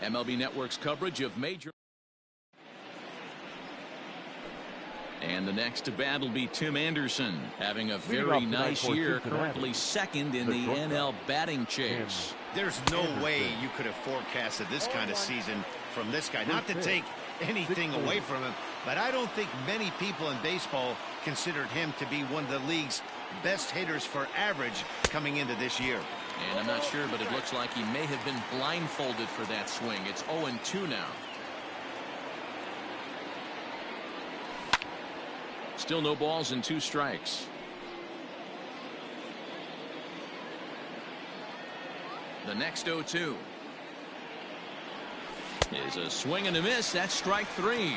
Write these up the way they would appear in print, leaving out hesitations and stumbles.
MLB Network's coverage of major. And the next to bat will be Tim Anderson, having a very nice year, currently second in the NL batting chase. There's no way you could have forecasted this kind of season from this guy. Not to take anything away from him, but I don't think many people in baseball considered him to be one of the league's best hitters for average coming into this year. And I'm not sure, but it looks like he may have been blindfolded for that swing. It's 0-2 now. Still no balls and 2 strikes. The next 0-2 is a swing and a miss. That's strike 3.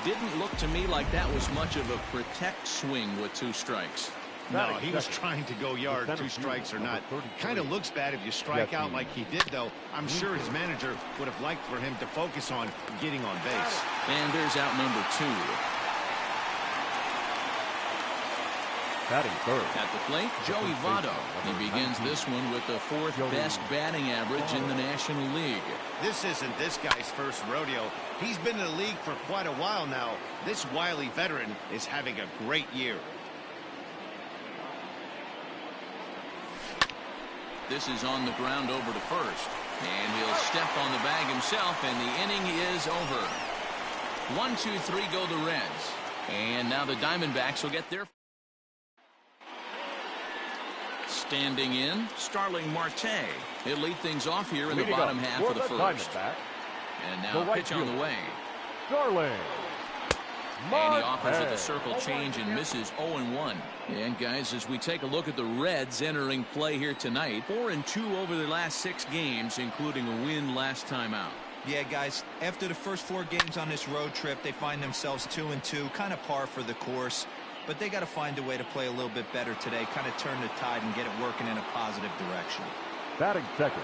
Didn't look to me like that was much of a protect swing with 2 strikes. No, he was trying to go yard, 2 strikes or not. Kind of looks bad if you strike out like he did, though. I'm sure his manager would have liked for him to focus on getting on base. And there's out number 2. Batting third. At the plate, Joey Votto. He begins this one with the 4th best batting average in the National League. This isn't this guy's first rodeo. He's been in the league for quite a while now. This wily veteran is having a great year. This is on the ground over to first. And he'll step on the bag himself, and the inning is over. 1, 2, 3 go the Reds. And now the Diamondbacks will get their. Standing in, Starling Marte. He'll lead things off here in the bottom half of the first. And now a pitch on the way. Starling. And he offers it the circle change and misses 0-1. And guys, as we take a look at the Reds entering play here tonight, 4-2 over their last 6 games, including a win last time out. Yeah, guys, after the first 4 games on this road trip, they find themselves 2-2, kind of par for the course. But they got to find a way to play a little bit better today, kind of turn the tide and get it working in a positive direction. Batting second,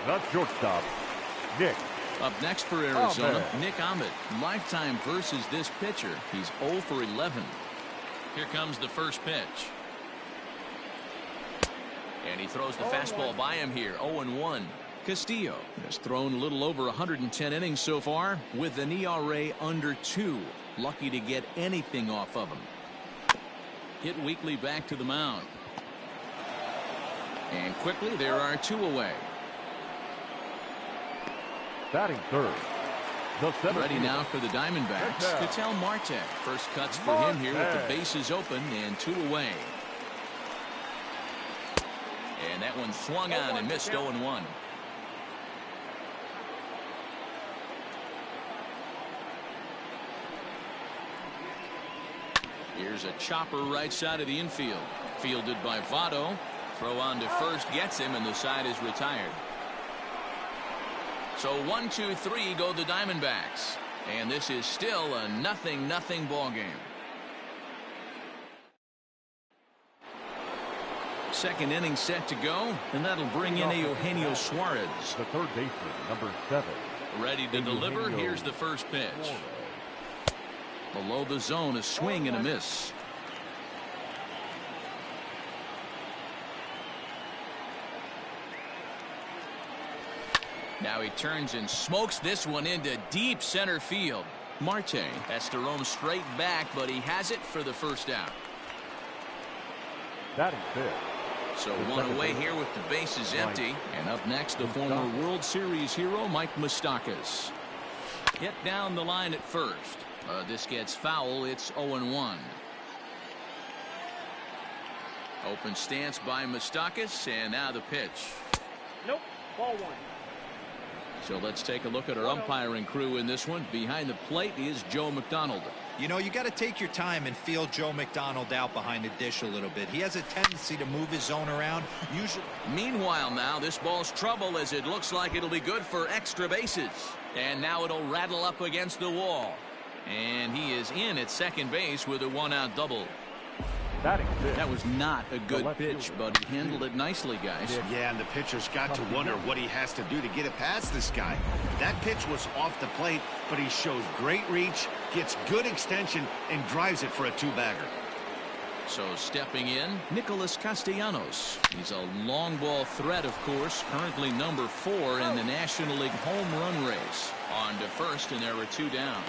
the shortstop, Nick. Up next for Arizona, Nick Ahmed. Lifetime versus this pitcher. He's 0 for 11. Here comes the first pitch. And he throws the fastball by him here, 0-1. Castillo has thrown a little over 110 innings so far with an ERA under 2. Lucky to get anything off of him. Hit weakly back to the mound. And quickly there are 2 away. Batting third. Ready now for the Diamondbacks. Ketel Marte. First cuts for him here with the bases open and 2 away. And that one swung on and missed 0-1. Here's a chopper right side of the infield. Fielded by Votto. Throw on to first gets him, and the side is retired. So 1, 2, 3 go the Diamondbacks. And this is still a 0-0 ball game. Second inning set to go, and that'll bring in Eugenio Suarez. The third baseman, number 7. Ready to deliver. Here's the first pitch. Below the zone, a swing and a miss. Now he turns and smokes this one into deep center field. Marte has to roam straight back, but he has it for the first out. Batting fifth. So 1 away here with the bases empty. And up next, the former World Series hero, Mike Moustakas. Hit down the line at first. This gets foul. It's 0-1. Open stance by Moustakas, and now the pitch. Nope. Ball 1. So let's take a look at our umpiring crew in this one. Behind the plate is Joe McDonald. You know, you got to take your time and feel Joe McDonald out behind the dish a little bit. He has a tendency to move his zone around. Usually. Meanwhile, now this ball's trouble as it looks like it'll be good for extra bases. And now it'll rattle up against the wall. And he is in at second base with a 1-out double. That was not a good pitch, but he handled it nicely, guys. Yeah, and the pitcher's got to wonder what he has to do to get it past this guy. That pitch was off the plate, but he shows great reach, gets good extension, and drives it for a 2-bagger. So stepping in, Nicholas Castellanos. He's a long ball threat, of course, currently number 4 in the National League home run race. On to first, and there are 2 down.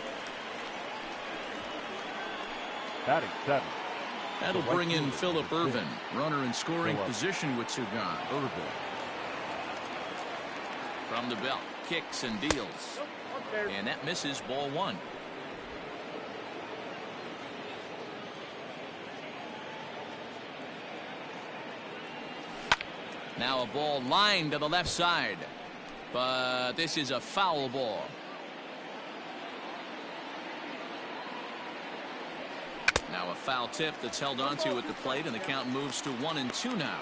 Batting 7. That'll bring in Phillip Ervin, runner in scoring position with 2 gone. Ervin. From the belt, kicks and deals. And that misses, ball 1. Now a ball lined to the left side. But this is a foul ball. Now a foul tip that's held onto at the plate, and the count moves to 1-2 now.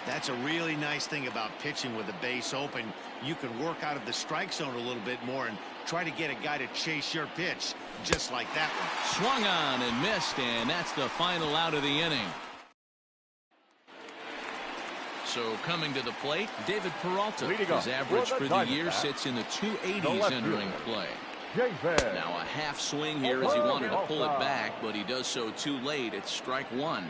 That's a really nice thing about pitching with the base open. You can work out of the strike zone a little bit more and try to get a guy to chase your pitch, just like that one. Swung on and missed, and that's the final out of the inning. So coming to the plate, David Peralta. His average for the year sits in the 280s entering play. Now a half swing here as he wanted to pull it back, but he does so too late. It's strike 1.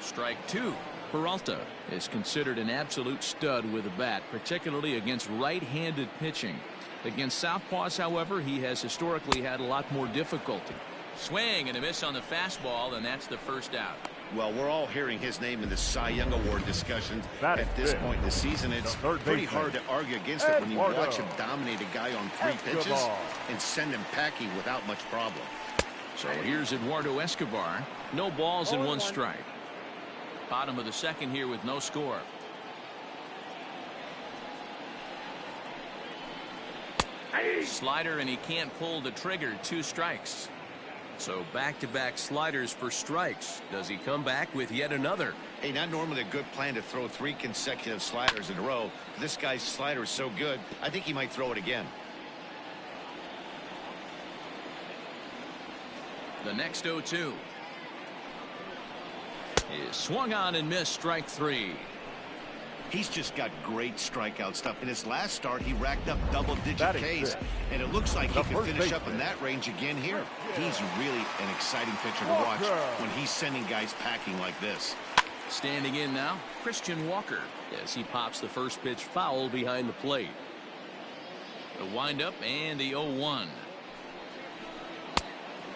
Strike 2. Peralta is considered an absolute stud with a bat, particularly against right-handed pitching. Against southpaws, however, he has historically had a lot more difficulty. Swing and a miss on the fastball, and that's the first out. Well, we're all hearing his name in the Cy Young Award discussions at this point in the season. It's pretty hard to argue against it when you watch him dominate a guy on 3 pitches and send him packing without much problem. So here's Eduardo Escobar. No balls and 1 strike. Bottom of the 2nd here with no score. Slider, and he can't pull the trigger. 2 strikes. So back-to-back sliders for strikes. Does he come back with yet another? Hey, not normally a good plan to throw 3 consecutive sliders in a row. This guy's slider is so good, I think he might throw it again. The next 0-2 is swung on and missed, strike 3. He's just got great strikeout stuff. In his last start, he racked up double-digit Ks, and it looks like he could finish up in that range again here. He's really an exciting pitcher to watch when he's sending guys packing like this. Standing in now, Christian Walker, as he pops the first pitch foul behind the plate. The windup and the 0-1.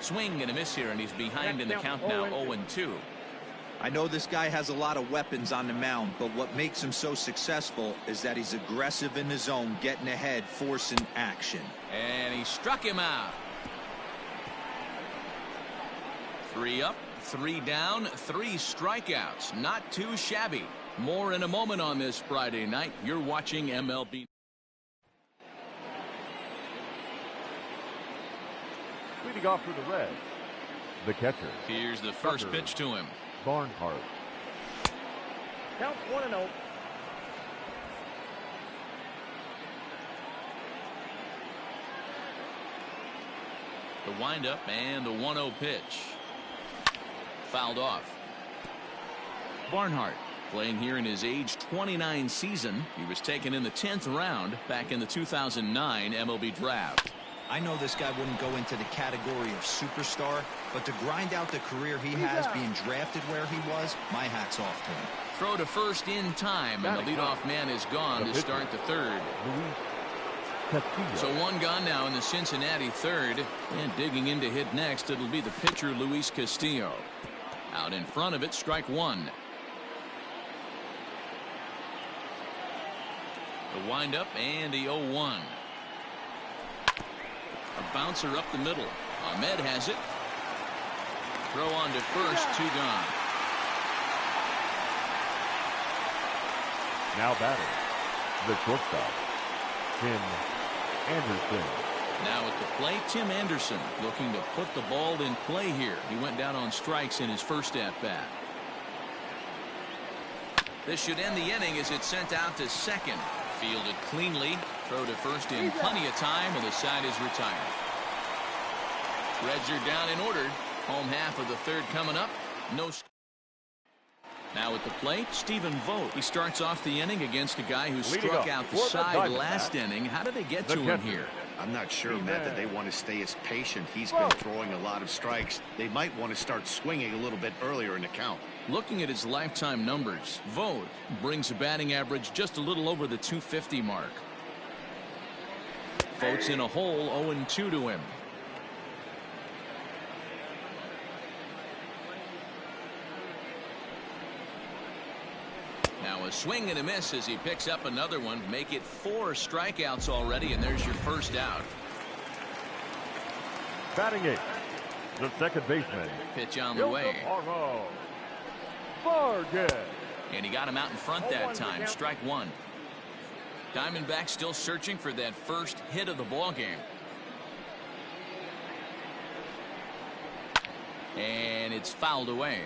Swing and a miss here, and he's behind in the count now, 0-2. I know this guy has a lot of weapons on the mound, but what makes him so successful is that he's aggressive in the zone, getting ahead, forcing action. And he struck him out. 3 up, 3 down, 3 strikeouts. Not too shabby. More in a moment on this Friday night. You're watching MLB. Leading off for the Reds, the catcher. Here's the first pitch to him. Barnhart. Count 1-0. The windup and the 1-0 pitch. Fouled off. Barnhart playing here in his age 29 season. He was taken in the 10th round back in the 2009 MLB draft. I know this guy wouldn't go into the category of superstar, but to grind out the career he has being drafted where he was, my hat's off to him. Throw to first in time, and the leadoff man is gone to start the 3rd. So 1 gone now in the Cincinnati 3rd, and digging in to hit next, it'll be the pitcher Luis Castillo. Out in front of it, strike 1. The windup and the 0-1. A bouncer up the middle. Ahmed has it. Throw on to first, 2 gone. Now batting, the shortstop, Tim Anderson. Now at the plate, Tim Anderson looking to put the ball in play here. He went down on strikes in his first at-bat. This should end the inning as it's sent out to second. Fielded cleanly. Throw to first in plenty of time, and the side is retired. Reds are down and ordered. Home half of the 3rd coming up. No. Now at the plate, Stephen Vogt. He starts off the inning against a guy who struck out the side last inning. How did they get to him here? I'm not sure, Matt, that they want to stay as patient. He's been throwing a lot of strikes. They might want to start swinging a little bit earlier in the count. Looking at his lifetime numbers, Vogt brings a batting average just a little over the 250 mark. Vogt's in a hole, 0-2 to him. Now a swing and a miss as he picks up another one. Make it 4 strikeouts already, and there's your first out. Batting 8th, the second baseman. Pitch on the way. And he got him out in front that time. Strike 1. Diamondbacks still searching for that first hit of the ball game. And it's fouled away.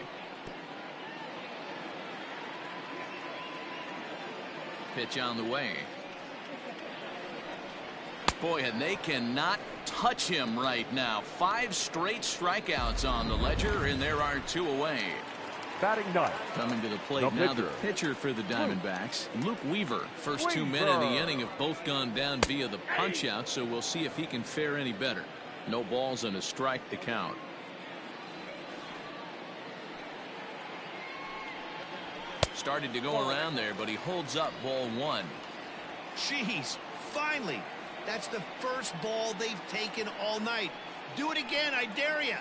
Pitch on the way. Boy, and they cannot touch him right now. 5 straight strikeouts on the ledger, and there are 2 away. Batting 9th. Coming to the plate now, the pitcher for the Diamondbacks, Luke Weaver. First 2 men in the inning have both gone down via the punch-out, so we'll see if he can fare any better. No balls and a strike to count. Started to go around there, but he holds up ball 1. Jeez, finally. That's the first ball they've taken all night. Do it again, I dare you.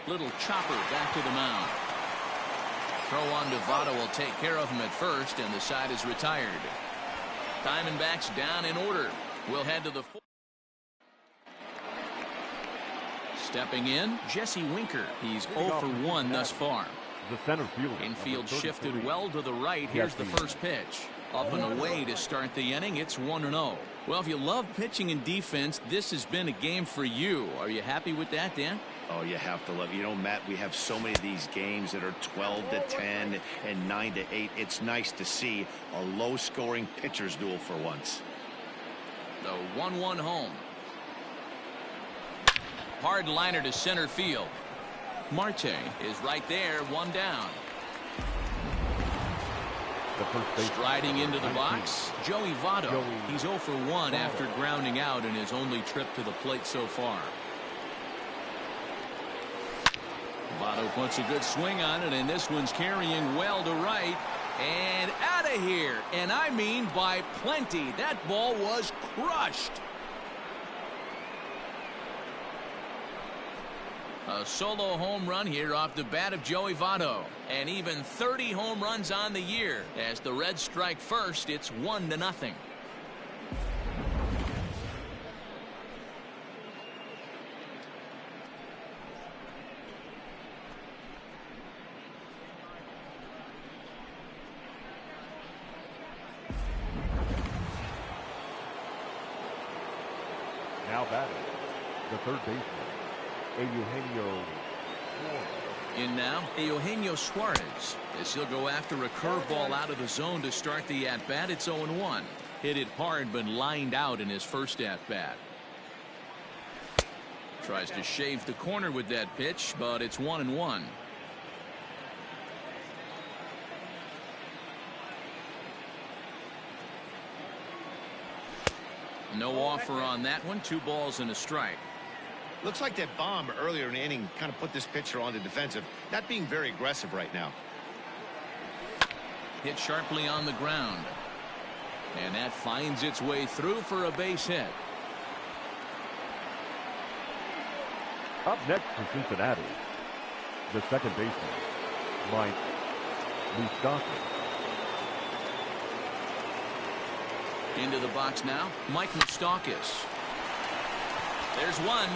Little chopper back to the mound. Throw on to Votto will take care of him at first, and the side is retired. Diamondbacks down in order. We'll head to the 4th. Stepping in, Jesse Winker. He's 0 for 1 thus far. The center fielder. Infield shifted well to the right. Here's the first pitch. Up and away to start the inning. It's 1-0. Well, if you love pitching and defense, this has been a game for you. Are you happy with that, Dan? Oh, you have to love it. You know, Matt, we have so many of these games that are 12-10 and 9-8. It's nice to see a low-scoring pitcher's duel for once. The 1-1 home. Hard liner to center field. Marte is right there, 1 down. Striding into the box, Joey Votto. He's 0 for 1 after grounding out in his only trip to the plate so far. Votto puts a good swing on it, and this one's carrying well to right. And out of here. And I mean by plenty. That ball was crushed. A solo home run here off the bat of Joey Votto. And even 30 home runs on the year. As the Reds strike first, it's 1-0. Now batting, the third baseman, Eugenio Suarez. In now, Eugenio Suarez, as he'll go after a curveball out of the zone to start the at-bat. It's 0-1. Hit it hard, but lined out in his first at-bat. Tries to shave the corner with that pitch, but it's 1-1. No offer on that one. 2 balls and a strike. Looks like that bomb earlier in the inning kind of put this pitcher on the defensive. Not being very aggressive right now. Hit sharply on the ground. And that finds its way through for a base hit. Up next for Cincinnati, the second baseman, Mike Moustakas. Into the box now, Mike Moustakas. There's one.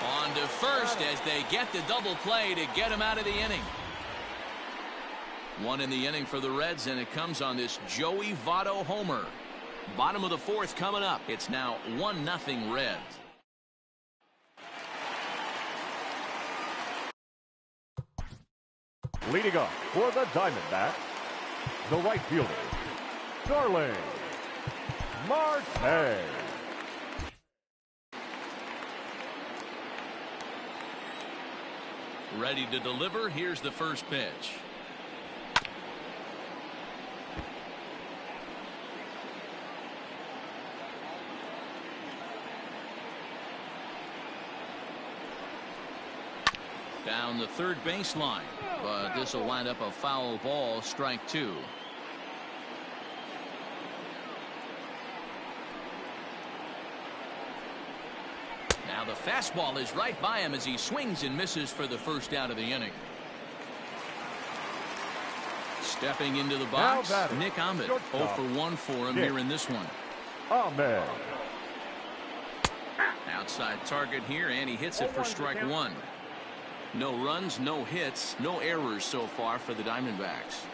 On to first as they get the double play to get him out of the inning. 1 in the inning for the Reds, and it comes on this Joey Votto homer. Bottom of the 4th coming up. It's now 1-0 Reds. Leading up for the Diamondbacks, the right fielder, Starling Marte. Ready to deliver. Here's the first pitch. Down the third baseline, but this will wind up a foul ball, strike 2. Now the fastball is right by him as he swings and misses for the first out of the inning. Stepping into the box, Nick Ahmed. 0 for 1 for him here in this one. Ahmed. Outside target here, and he hits it for strike 1. No runs, no hits, no errors so far for the Diamondbacks.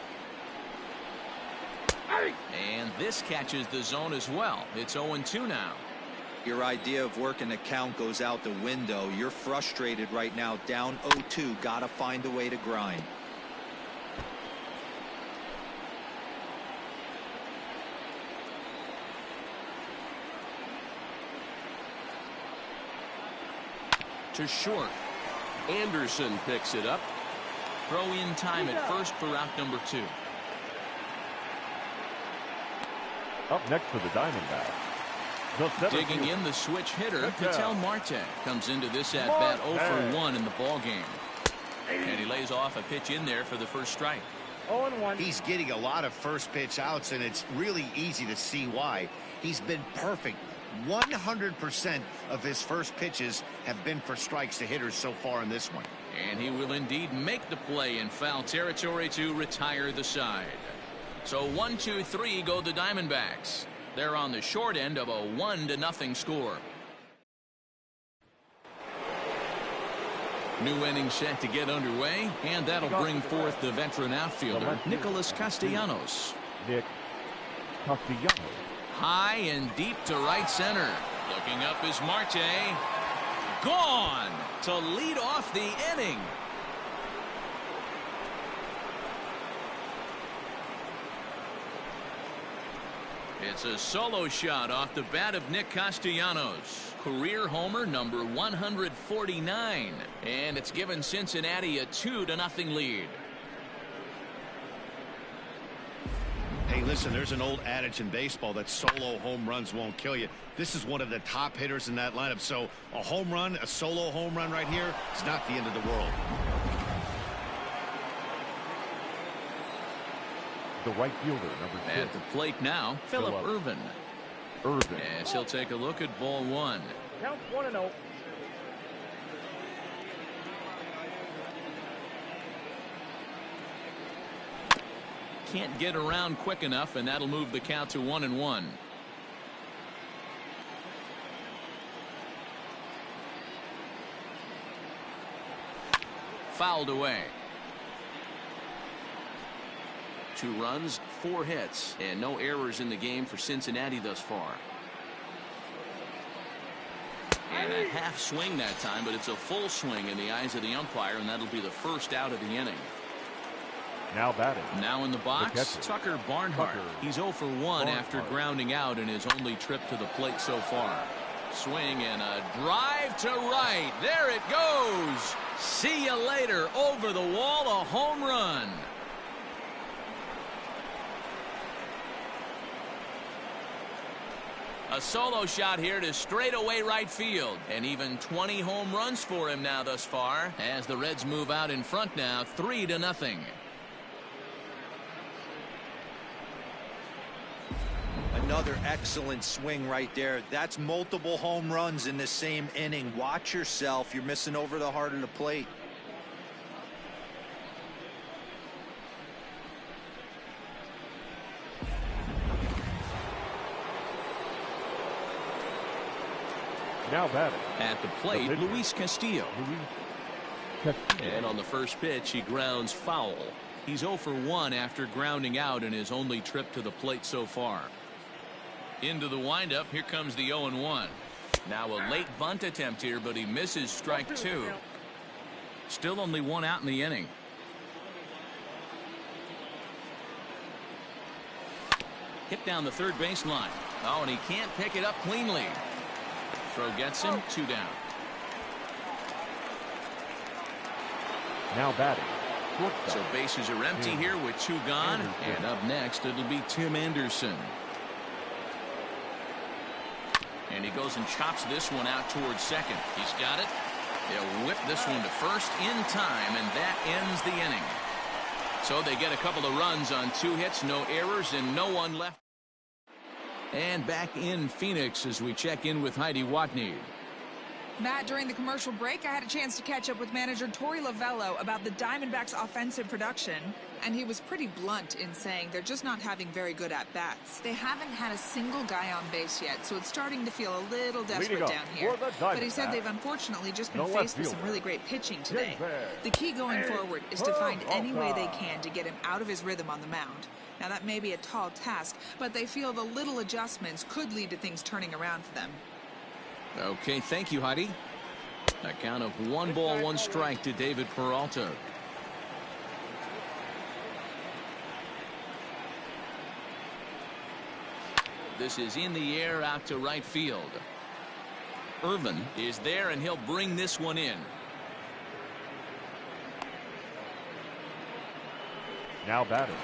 And this catches the zone as well. It's 0-2 now. Your idea of working the count goes out the window. You're frustrated right now, down 0-2. Gotta find a way to grind. To short. Anderson picks it up. Throw in time at first for out number 2. Up next for the Diamondbacks. Digging in the switch hitter, Ketel Marte comes into this at bat 0 for 1 in the ball game. And he lays off a pitch in there for the first strike. 0-1. He's getting a lot of first pitch outs, and it's really easy to see why. He's been perfect. 100% of his first pitches have been for strikes to hitters so far in this one. And he will indeed make the play in foul territory to retire the side. So 1-2-3 go the Diamondbacks. They're on the short end of a 1-0 score. New inning set to get underway, and that'll bring forth the veteran outfielder, Nicholas Castellanos. Nick Castellanos. High and deep to right center. Looking up is Marte. Gone to lead off the inning. It's a solo shot off the bat of Nick Castellanos. Career homer number 149. And it's given Cincinnati a 2-0 lead. Hey, listen, there's an old adage in baseball that solo home runs won't kill you. This is one of the top hitters in that lineup. So a home run, a solo home run right here, it's not the end of the world. The right fielder, number 2. At the plate now, Phillip Ervin. As he'll take a look at ball 1. Count 1-0. Can't get around quick enough, and that'll move the count to 1-1. Fouled away. 2 runs, 4 hits, and no errors in the game for Cincinnati thus far. And a half swing that time, but it's a full swing in the eyes of the umpire, and that'll be the first out of the inning. Now batting. Now in the box, Tucker Barnhart. He's 0 for 1 after grounding out in his only trip to the plate so far. Swing and a drive to right. There it goes. See you later. Over the wall, a home run. A solo shot here to straightaway right field. And even 20 home runs for him now thus far, as the Reds move out in front now 3-0. Another excellent swing right there. That's multiple home runs in the same inning. Watch yourself. You're missing over the heart of the plate. Now batting. At the plate, Luis Castillo. And on the first pitch, he grounds foul. He's 0 for 1 after grounding out in his only trip to the plate so far. Into the windup, here comes the 0-1. Now a late bunt attempt here, but he misses strike 2. Still only 1 out in the inning. Hit down the third baseline. Oh, and he can't pick it up cleanly. Throw gets him, 2 down. Now batting. So bases are empty here with 2 gone. And up next, it'll be Tim Anderson. And he goes and chops this one out towards second. He's got it. They'll whip this one to first in time, and that ends the inning. So they get a couple of runs on 2 hits, no errors, and no one left. And back in Phoenix as we check in with Heidi Watney. Matt, during the commercial break, I had a chance to catch up with manager Torey Lovello about the Diamondbacks' offensive production, and he was pretty blunt in saying they're just not having very good at-bats. They haven't had a single guy on base yet, so it's starting to feel a little desperate down here. But he said they've unfortunately just been faced with some really great pitching today. The key going forward is to find any way they can to get him out of his rhythm on the mound. Now, that may be a tall task, but they feel the little adjustments could lead to things turning around for them. Okay, thank you, Heidi. A count of 1 ball, 1 strike to David Peralta. This is in the air out to right field. Irvin is there, and he'll bring this one in. Now batting,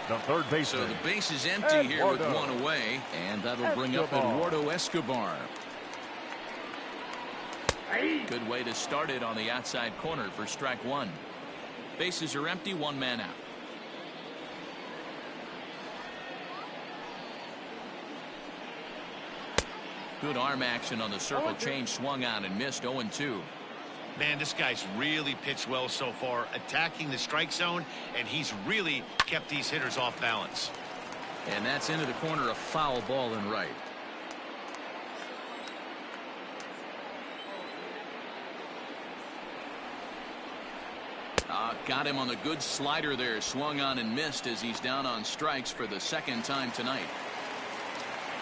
the third baseman. So the base is empty here with 1 away, and that'll bring up Eduardo Escobar. Good way to start it on the outside corner for strike 1. Bases are empty, 1 man out. Good arm action on the circle change, swung on and missed. 0-2. Man, this guy's really pitched well so far, attacking the strike zone, and he's really kept these hitters off balance. And that's into the corner, a foul ball and right. Got him on the good slider there, swung on and missed as he's down on strikes for the 2nd time tonight.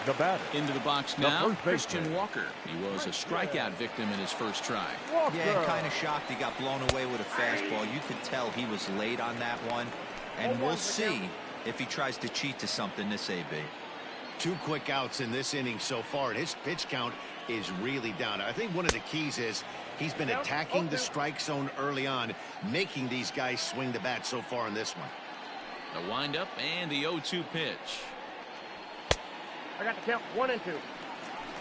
The batter. Into the box now, Christian Walker. He was a strikeout victim in his first try. Yeah, kind of shocked he got blown away with a fastball. You could tell he was late on that one. And we'll see if he tries to cheat to something this AB. 2 quick outs in this inning so far, and his pitch count is really down. I think one of the keys is he's been attacking the strike zone early on, making these guys swing the bat so far in this one. The windup and the 0-2 pitch. I got the count 1 and 2.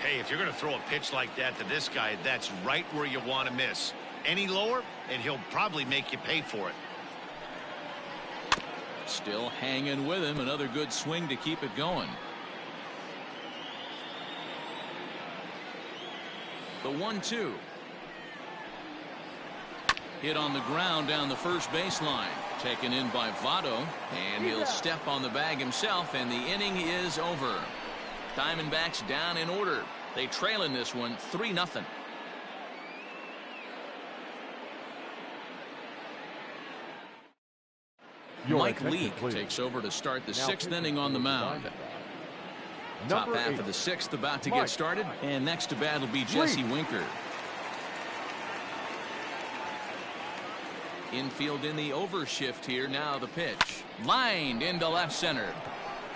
Hey, if you're going to throw a pitch like that to this guy, that's right where you want to miss. Any lower, and he'll probably make you pay for it. Still hanging with him. Another good swing to keep it going. The 1-2. Hit on the ground down the first baseline. Taken in by Votto, and he'll step on the bag himself, and the inning is over. Diamondbacks down in order. They trail in this one 3-0. Mike Leake takes over to start the 6th inning on the mound. Top half of the 6th about to get started, and next to bat will be Jesse Winker. Infield in the overshift here. Now the pitch. Lined into left center.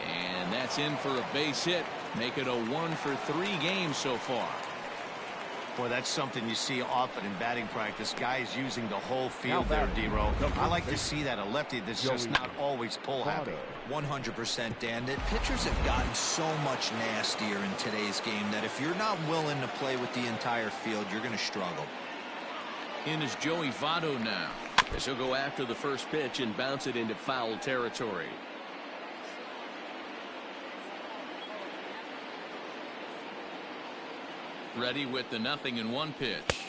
And that's in for a base hit. Make it a 1-for-3 game so far. Boy, that's something you see often in batting practice. Guys using the whole field there, D-Row. I like to see that, a lefty that's just not always pull happy. 100%, Dan. The pitchers have gotten so much nastier in today's game that if you're not willing to play with the entire field, you're going to struggle. In is Joey Votto now, as he'll go after the first pitch and bounce it into foul territory. Ready with the 0-1 pitch.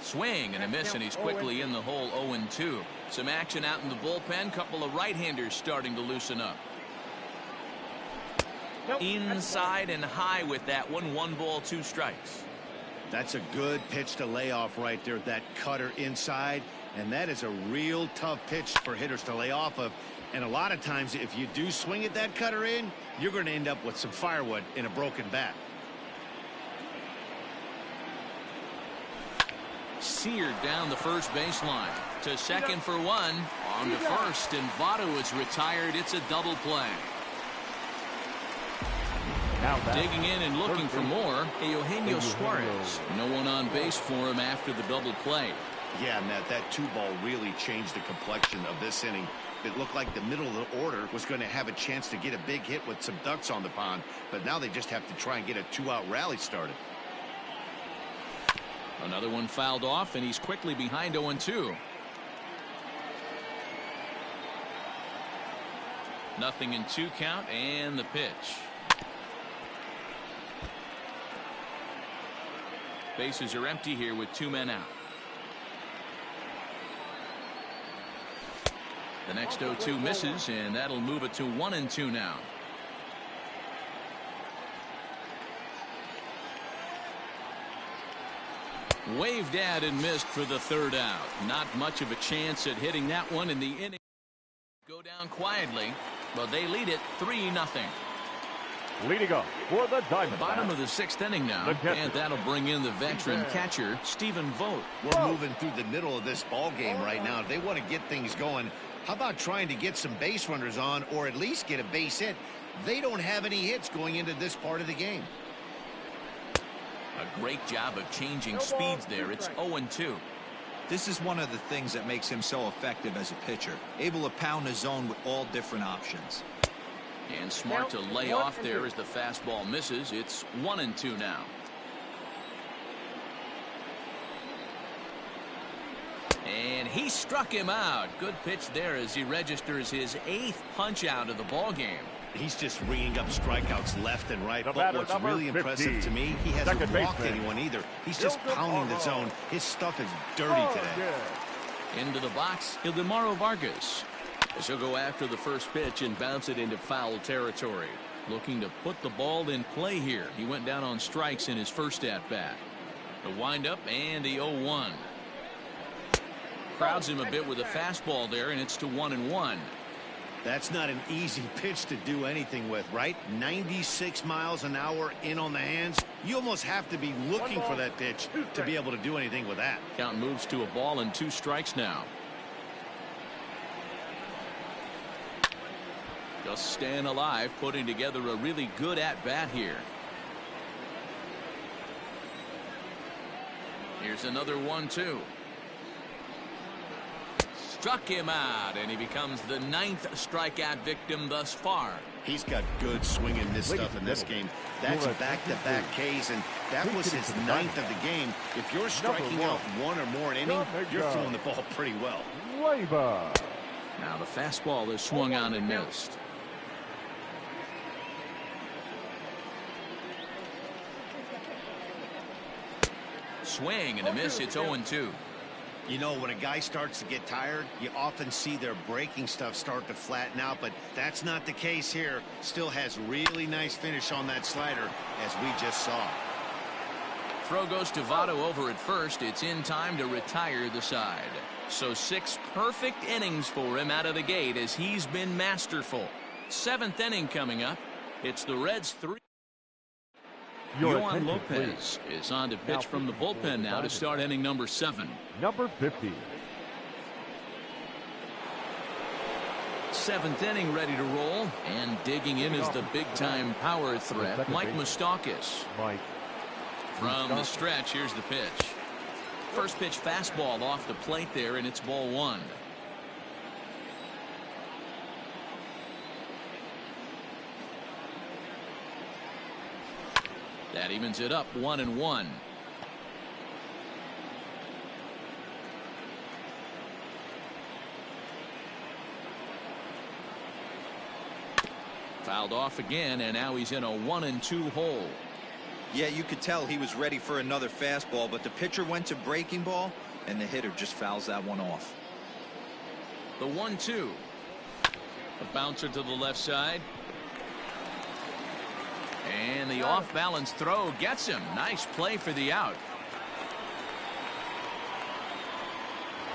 Swing and a miss, and he's quickly in the hole. 0-2. Some action out in the bullpen. Couple of right-handers starting to loosen up. Inside and high with that one. 1 ball, 2 strikes. That's a good pitch to lay off right there. That cutter inside, and that is a real tough pitch for hitters to lay off of. And a lot of times, if you do swing at that cutter in, you're going to end up with some firewood in a broken bat. Seared down the first baseline to second for 1. On to first, and Votto is retired. It's a double play. Digging in and looking for more, Eugenio Suarez. No one on base for him after the double play. Yeah, Matt, that 2-ball really changed the complexion of this inning. It looked like the middle of the order was going to have a chance to get a big hit with some ducks on the pond, but now they just have to try and get a 2-out rally started. Another one fouled off, and he's quickly behind 0-2. Nothing in 2 count, and the pitch. Bases are empty here with 2 men out. The next 0-2 misses, and that'll move it to 1-2 now. Waved at and missed for the 3rd out. Not much of a chance at hitting that one in the inning. Go down quietly, but they lead it 3-0. Leading up for the Diamondbacks. Bottom of the 6th inning now, and that'll bring in the veteran catcher, Stephen Vogt. We're moving through the middle of this ball game right now. They want to get things going. How about trying to get some base runners on, or at least get a base hit? They don't have any hits going into this part of the game. A great job of changing speeds there. It's 0-2. This is one of the things that makes him so effective as a pitcher, able to pound the zone with all different options. And smart to lay off there as the fastball misses. It's 1-2 now. And he struck him out. Good pitch there as he registers his 8th punch out of the ball game. He's just ringing up strikeouts left and right. The But batter, what's number really 50. impressive to me, he hasn't Second walked baseman. anyone either. He's just pounding the zone. His stuff is dirty today. Into the box, Ildemaro Vargas. As he'll go after the first pitch and bounce it into foul territory. Looking to put the ball in play here. He went down on strikes in his first at-bat. The windup and the 0-1. Crowds him a bit with a fastball there, and it's to 1-1. That's not an easy pitch to do anything with, right? 96 miles an hour in on the hands. You almost have to be looking for that pitch to be able to do anything with that. Count moves to a ball and 2 strikes now. Just staying alive, putting together a really good at-bat here. Here's another 1-2. Struck him out, and he becomes the 9th strikeout victim thus far. He's got good swing and miss stuff in this game. That's back-to-back Ks, and that was his 9th of the game. If you're striking out 1 or more an inning, you're throwing the ball pretty well. Now the fastball is swung on and missed. Swing and a miss. It's 0-2. You know, when a guy starts to get tired, you often see their breaking stuff start to flatten out, but that's not the case here. Still has really nice finish on that slider, as we just saw. Throw goes to Votto over at first. It's in time to retire the side. So 6 perfect innings for him out of the gate as he's been masterful. 7th inning coming up. It's the Reds 3. Yohan Lopez is on to pitch from the bullpen now to start inning number 7. Number 50. 7th inning ready to roll, and digging in is the big-time power threat, Mike Moustakas. From the stretch, here's the pitch. First pitch fastball off the plate there, and it's ball 1. That evens it up 1-1. Fouled off again, and now he's in a 1-2 hole. Yeah, you could tell he was ready for another fastball, but the pitcher went to breaking ball, and the hitter just fouls that one off. The 1-2. A bouncer to the left side. And the off-balance throw gets him. Nice play for the out.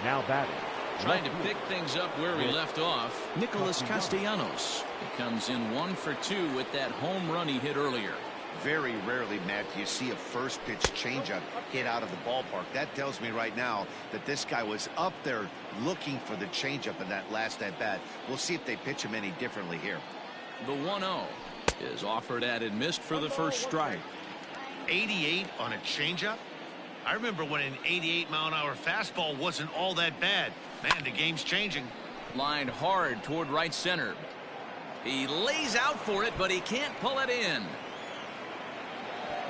Now batting. Trying to pick things up where he left off, Nicholas Castellanos. He comes in 1 for 2 with that home run he hit earlier. Very rarely, Matt, do you see a first pitch changeup hit out of the ballpark. That tells me right now that this guy was up there looking for the changeup in that last at bat. We'll see if they pitch him any differently here. The 1-0 is offered at and missed for the first strike. 88 on a changeup? I remember when an 88-mile-an-hour fastball wasn't all that bad. Man, the game's changing. Lined hard toward right center. He lays out for it, but he can't pull it in.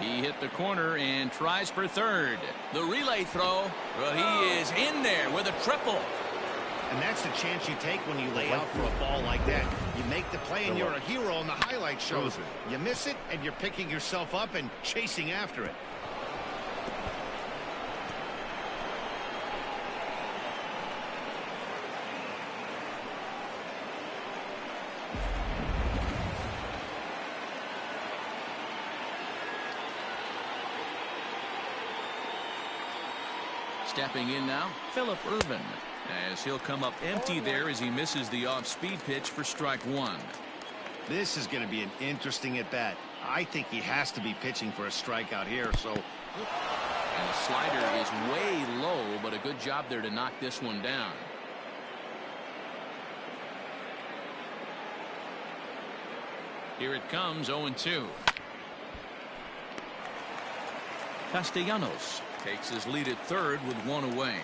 He hit the corner and tries for third. The relay throw, but he is in there with a triple. And that's the chance you take when you lay out for a ball like that. You make the play and you're a hero in the highlight shows. You miss it and you're picking yourself up and chasing after it. Stepping in now, Phillip Ervin, as he'll come up empty there as he misses the off-speed pitch for strike one. This is going to be an interesting at-bat. I think he has to be pitching for a strikeout here, so... And the slider is way low, but a good job there to knock this one down. Here it comes, 0-2. Castellanos takes his lead at third with one away.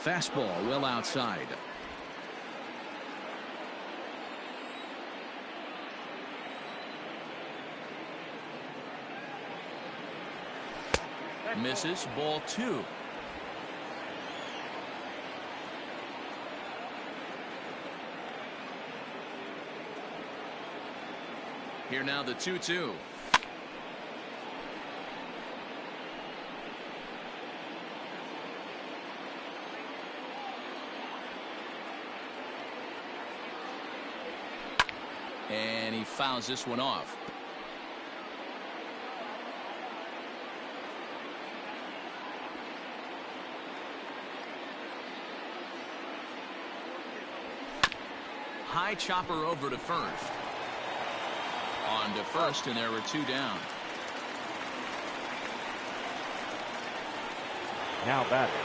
Fastball well outside. Misses, ball two. Here now the 2-2. And he fouls this one off. High chopper over to first. On to first, and there were two down. Now batting.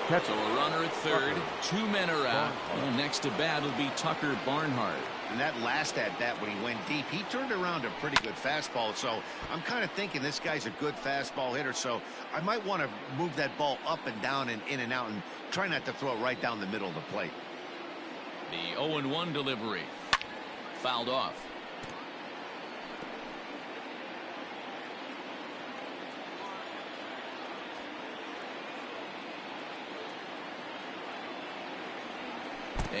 So a runner at third, two men are out. Well, next to bat will be Tucker Barnhart. And that last at-bat when he went deep, he turned around a pretty good fastball. So I'm kind of thinking this guy's a good fastball hitter. So I might want to move that ball up and down and in and out and try not to throw it right down the middle of the plate. The 0-1 delivery. Fouled off.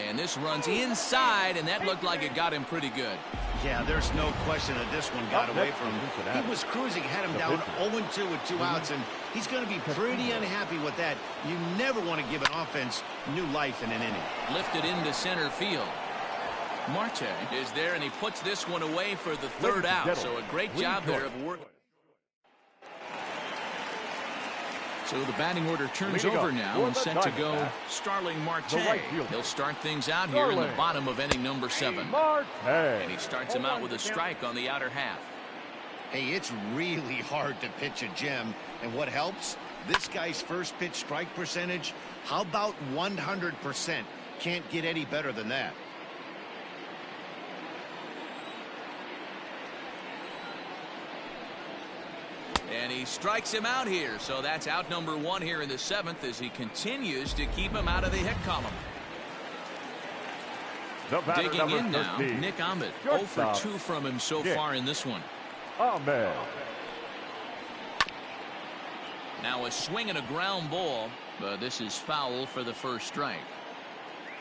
And this runs inside, and that looked like it got him pretty good. Yeah, there's no question that this one got away from him. He was cruising, had him down 0-2 with 2 outs, and he's going to be pretty unhappy with that. You never want to give an offense new life in an inning. Lifted into center field. Marte is there, and he puts this one away for the third out. So a great job there of work. So the batting order turns over now and set to go Starling Marte. He'll start things out here in the bottom of inning number 7. And he starts him out with a strike on the outer half. Hey, it's really hard to pitch a gem. And what helps? This guy's first pitch strike percentage, how about 100%? Can't get any better than that. And he strikes him out here. So that's out number 1 here in the 7th as he continues to keep him out of the hit column. Digging in now, Nick Ahmed. 0 for 2 from him so far in this one. Ahmed. Now a swing and a ground ball, but this is foul for the first strike.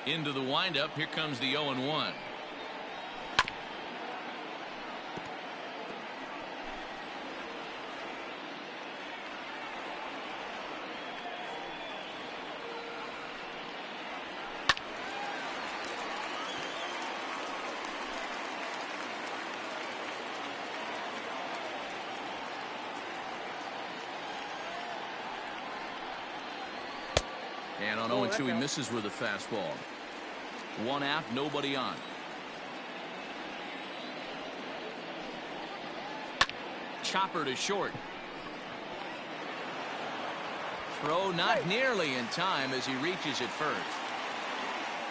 Into the windup, here comes the 0-1. And on 0-2, he misses with a fastball. 1 out, nobody on. Chopper to short. Throw not nearly in time as he reaches it first.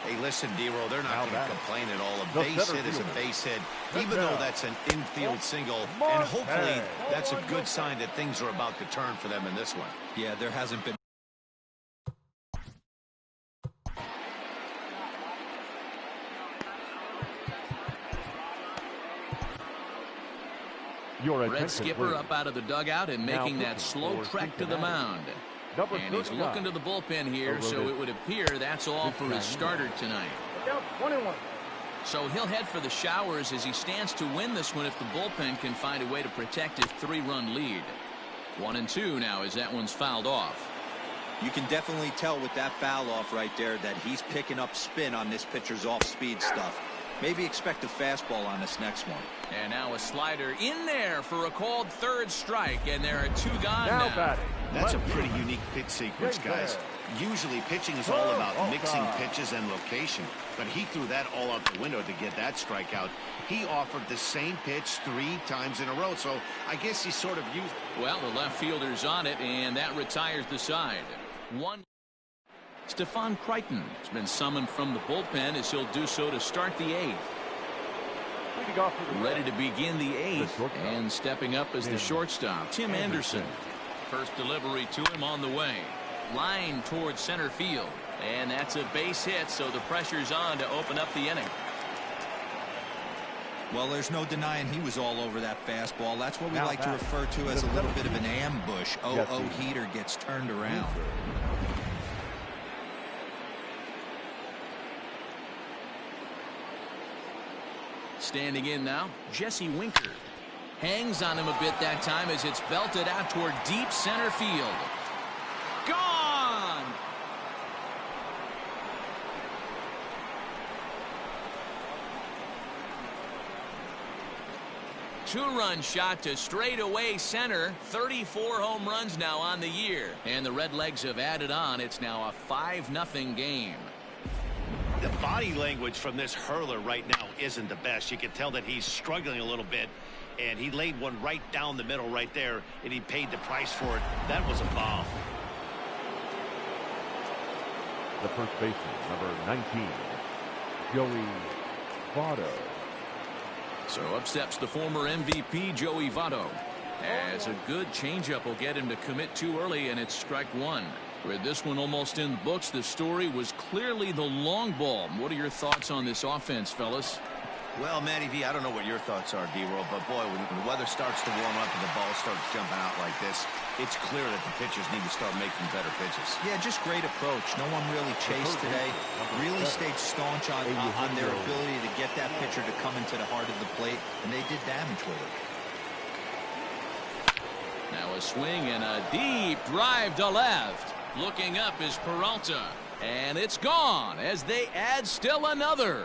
Hey, listen, D-Roll, they're not going to complain at all. A base hit is a base hit, even though that's an infield single. And hopefully that's a good sign that things are about to turn for them in this one. Yeah, there hasn't been. Red skipper up out of the dugout and making that slow trek to the mound. And he's looking to the bullpen here, so it would appear that's all for his starter tonight. 1-1. So he'll head for the showers as he stands to win this one if the bullpen can find a way to protect his 3-run lead. 1-2 now as that one's fouled off. You can definitely tell with that foul off right there that he's picking up spin on this pitcher's off-speed stuff. Maybe expect a fastball on this next one. And now a slider in there for a called third strike, and there are 2 gone now. That's a pretty unique pitch sequence, guys. Usually pitching is all about mixing pitches and location, but he threw that all out the window to get that strikeout. He offered the same pitch 3 times in a row, so I guess he sort of used... Well, the left fielder's on it, and that retires the side. Stefan Crichton has been summoned from the bullpen as he'll do so to start the 8th. Ready to begin the 8th, and stepping up as the shortstop, Tim Anderson. First delivery to him on the way. Line towards center field, and that's a base hit, so the pressure's on to open up the inning. Well, there's no denying he was all over that fastball. That's what we like to refer to as a little bit of an ambush. Heater gets turned around. Standing in now, Jesse Winker. Hangs on him a bit that time as it's belted out toward deep center field. Gone! Two-run shot to straightaway center. 34 home runs now on the year. And the Redlegs have added on. It's now a 5-0 game. The body language from this hurler right now isn't the best. You can tell that he's struggling a little bit, and he laid one right down the middle right there, and he paid the price for it. That was a bomb. The first baseman, number 19, Joey Votto. So up steps the former MVP, Joey Votto. As a good changeup will get him to commit too early, and it's strike 1. With this one almost in the books, the story was clearly the long ball. What are your thoughts on this offense, fellas? Well, Matty V, I don't know what your thoughts are, D-Roll, but boy, when the weather starts to warm up and the ball starts jumping out like this, it's clear that the pitchers need to start making better pitches. Yeah, just great approach. No one really chased today. Really stayed staunch on their ability to get that pitcher to come into the heart of the plate, and they did damage with it. Now a swing and a deep drive to left. Looking up is Peralta, and it's gone as they add still another.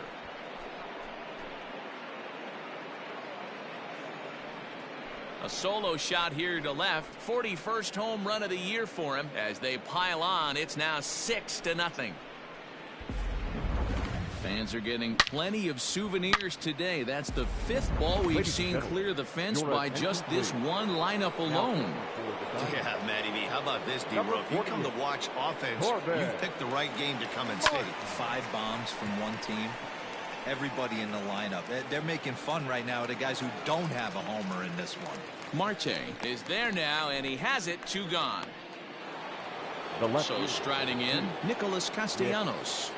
A solo shot here to left. 41st home run of the year for him. As they pile on, it's now 6-0. Fans are getting plenty of souvenirs today. That's the 5th ball we've seen clear the fence by just this one lineup alone. Yeah, Matty V, how about this, D-Roll? If you come to watch offense, you've picked the right game to come and see. 5 bombs from one team. Everybody in the lineup. They're making fun right now of the guys who don't have a homer in this one. Marte is there now, and he has it. 2 gone. So striding in, Nicholas Castellanos.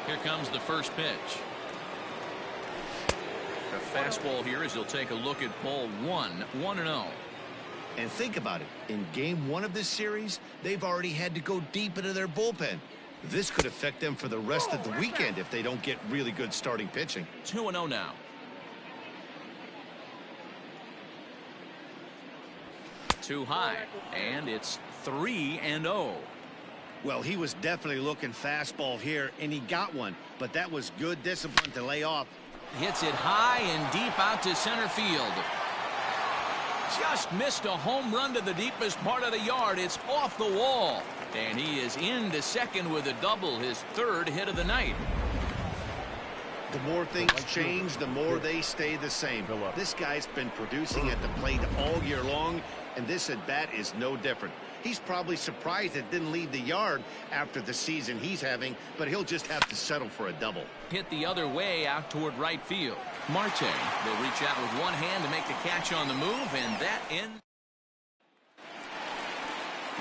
Here comes the first pitch. A fastball here as he'll take a look at ball 1, 1-0. And think about it. In game 1 of this series, they've already had to go deep into their bullpen. This could affect them for the rest of the weekend if they don't get really good starting pitching. 2-0 now. Too high, and it's 3-0. Well, he was definitely looking fastball here, and he got one, but that was good discipline to lay off. Hits it high and deep out to center field. Just missed a home run to the deepest part of the yard. It's off the wall, and he is into second with a double, his 3rd hit of the night. The more things change, the more they stay the same. This guy's been producing at the plate all year long, and this at-bat is no different. He's probably surprised it didn't leave the yard after the season he's having, but he'll just have to settle for a double. Hit the other way out toward right field. Marte will reach out with one hand to make the catch on the move, and that ends.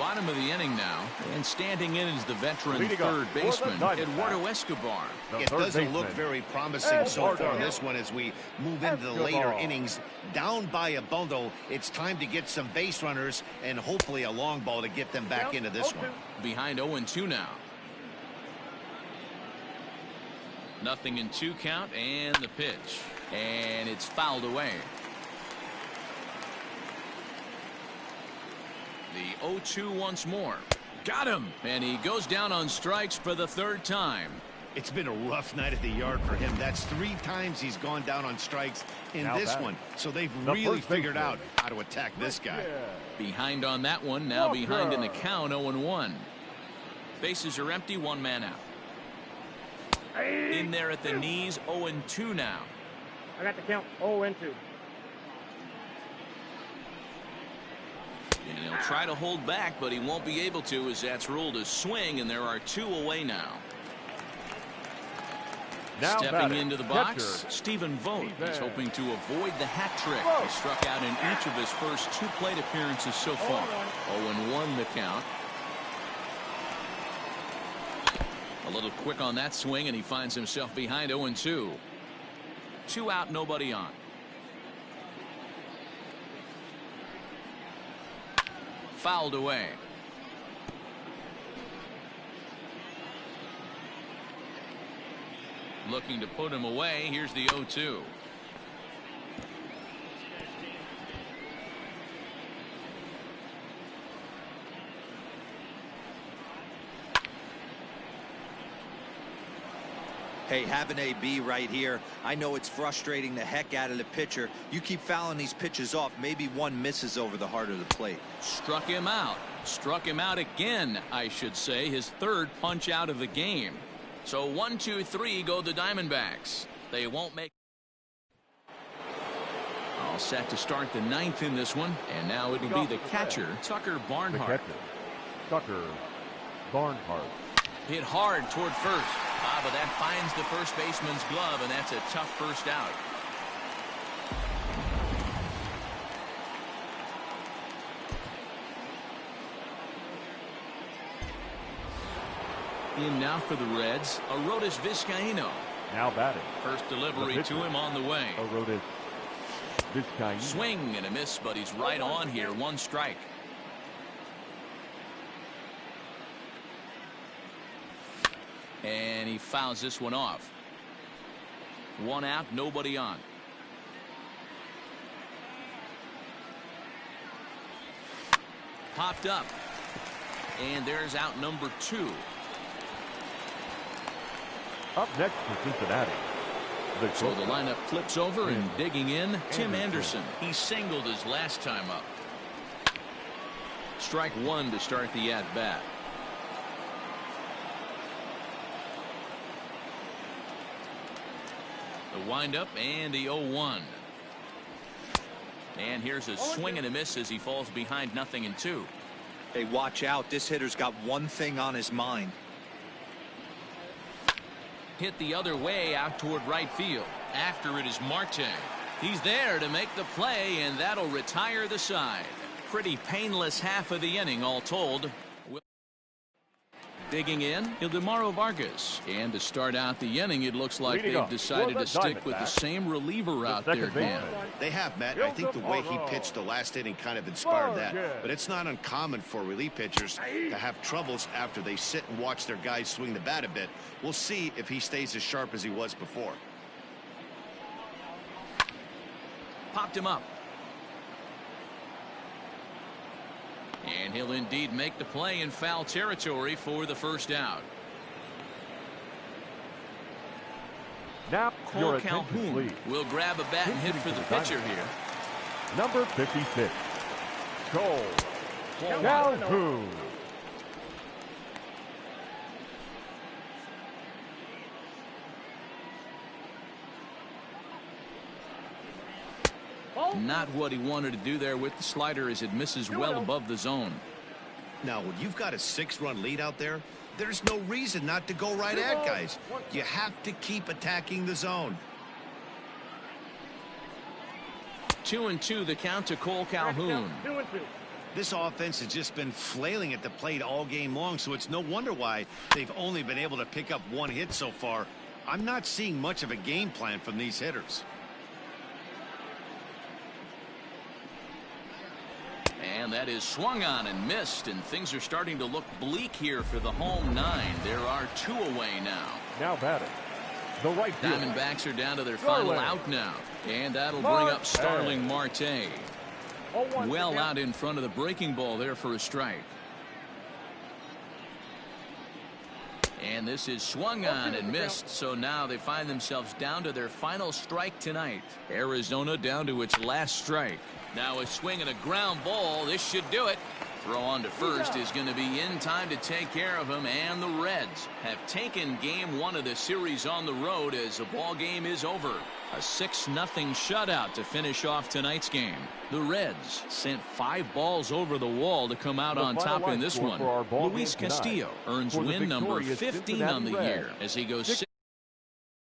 Bottom of the inning now, and standing in is the veteran Leading third up for the baseman, Diamondbacks, Eduardo Escobar. It doesn't look very promising so far in this one as we move into the later innings. Down by a bundle, it's time to get some base runners and hopefully a long ball to get them back into this one. Behind 0-2 now. Nothing in 2 count, and the pitch. And it's fouled away. The 0-2 once more. Got him. And he goes down on strikes for the 3rd time. It's been a rough night at the yard for him. That's 3 times he's gone down on strikes in this one. So they've really figured out how to attack this guy. Behind on that one. Now behind in the count, 0-1. Bases are empty, 1 man out. In there at the knees, 0-2 now. I got the count 0-2. And he'll try to hold back, but he won't be able to, as that's ruled a swing, and there are 2 away now. Stepping into the box, Stephen Vogt is hoping to avoid the hat trick. He struck out in each of his first 2 plate appearances so far. 0-1 the count. A little quick on that swing, and he finds himself behind 0-2. 2 out, nobody on. Fouled away. Looking to put him away. Here's the 0-2. Hey, have an AB right here. I know it's frustrating the heck out of the pitcher. You keep fouling these pitches off. Maybe one misses over the heart of the plate. Struck him out. Struck him out again, I should say. His 3rd punch out of the game. So 1, 2, 3 go the Diamondbacks. They won't make. All set to start the 9th in this one. And now it'll be the catcher, Tucker Barnhart. Tucker Barnhart. Hit hard toward first. But that finds the first baseman's glove, and that's a tough first out. In now for the Reds, Arodys Vizcaíno. Now batting. First delivery to him on the way. Arodys Vizcaíno. Swing and a miss, but he's right on here. 1 strike. And he fouls this one off. 1 out, nobody on. Popped up. And there's out number 2. Up next for Cincinnati. So the lineup flips over, and digging in, Tim Anderson. He singled his last time up. Strike 1 to start the at-bat. The windup and the 0-1. And here's a swing and a miss as he falls behind 0-2. Hey, watch out. This hitter's got one thing on his mind. Hit the other way out toward right field. After it is Marte. He's there to make the play, and that'll retire the side. Pretty painless half of the inning, all told. Digging in, Ildemaro Vargas. And to start out the inning, it looks like they've decided to stick with the same reliever out there, Dan. They have, Matt. I think the way he pitched the last inning kind of inspired that. But it's not uncommon for relief pitchers to have troubles after they sit and watch their guys swing the bat a bit. We'll see if he stays as sharp as he was before. Popped him up. And he'll indeed make the play in foul territory for the first out. Now Cole Calhoun will grab a bat and hit for the pitcher here. Number 56, Cole Calhoun. Not what he wanted to do there with the slider, as it misses well above the zone. Now, when you've got a 6-run lead out there, there's no reason not to go right at guys. You have to keep attacking the zone. 2-2 the count to Cole Calhoun. This offense has just been flailing at the plate all game long, so it's no wonder why they've only been able to pick up one hit so far. I'm not seeing much of a game plan from these hitters. And that is swung on and missed, and things are starting to look bleak here for the home 9. There are 2 away now. Now batting, the right fielder. Diamondbacks are down to their final out now, and that'll bring up Starling Marte. Well out in front of the breaking ball there for a strike. And this is swung on and missed, so now they find themselves down to their final strike tonight. Arizona down to its last strike. Now a swing and a ground ball. This should do it. Throw on to first is going to be in time to take care of him, and the Reds have taken game 1 of the series on the road as the ball game is over. A 6-0 shutout to finish off tonight's game. The Reds sent 5 balls over the wall to come out on top in this one. Luis Castillo earns win number 15 on the year as he goes 6